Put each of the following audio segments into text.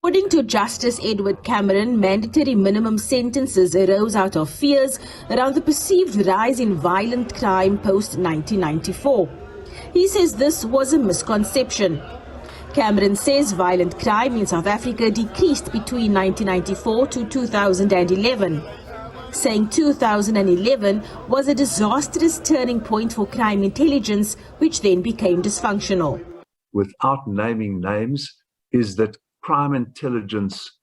According to Justice Edwin Cameron, mandatory minimum sentences arose out of fears around the perceived rise in violent crime post-1994. He says this was a misconception. Cameron says violent crime in South Africa decreased between 1994 to 2011, saying 2011 was a disastrous turning point for crime intelligence, which then became dysfunctional. Without naming names, is that crime intelligence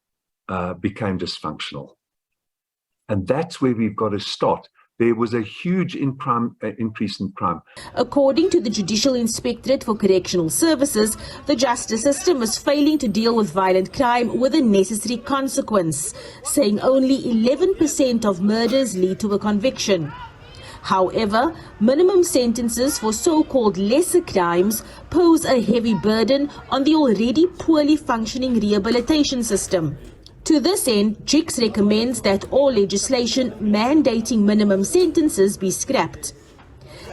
became dysfunctional. And that's where we've got to start. There was a huge increase in crime. According to the Judicial Inspectorate for Correctional Services, the justice system is failing to deal with violent crime with a necessary consequence, saying only 11% of murders lead to a conviction. However, minimum sentences for so-called lesser crimes pose a heavy burden on the already poorly functioning rehabilitation system. To this end, JICS recommends that all legislation mandating minimum sentences be scrapped.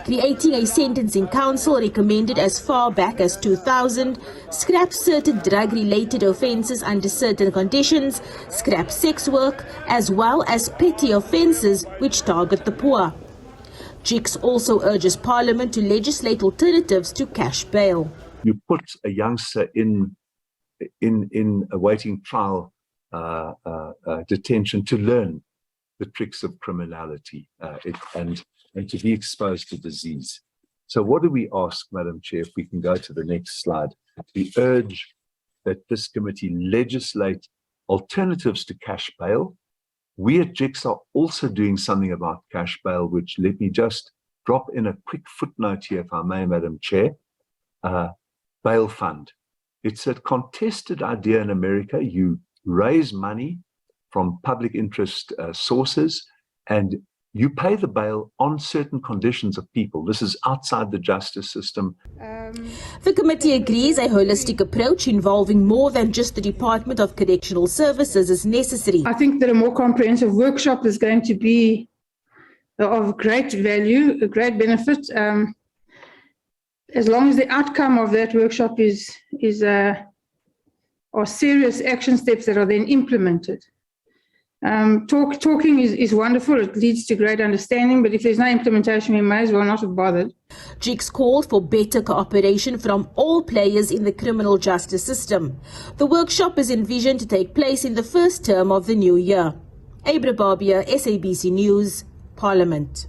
Creating a sentencing council recommended as far back as 2000, scrap certain drug-related offences under certain conditions, scrap sex work, as well as petty offences which target the poor. JICS also urges Parliament to legislate alternatives to cash bail. You put a youngster in awaiting trial detention to learn the tricks of criminality and to be exposed to disease. So what do we ask, Madam Chair, if we can go to the next slide? We urge that this committee legislate alternatives to cash bail. We at JICS are also doing something about cash bail, which let me just drop in a quick footnote here, if I may, Madam Chair. Bail fund. It's a contested idea in America. You raise money from public interest sources and you pay the bail on certain conditions of people. This is outside the justice system. The committee agrees a holistic approach involving more than just the Department of Correctional Services is necessary. I think that a more comprehensive workshop is going to be of great value, a great benefit. As long as the outcome of that workshop are serious action steps that are then implemented. Talking is wonderful, it leads to great understanding, but if there's no implementation, we may as well not have bothered. JICS called for better cooperation from all players in the criminal justice system. The workshop is envisioned to take place in the first term of the new year. Abra Barbia, SABC News, Parliament.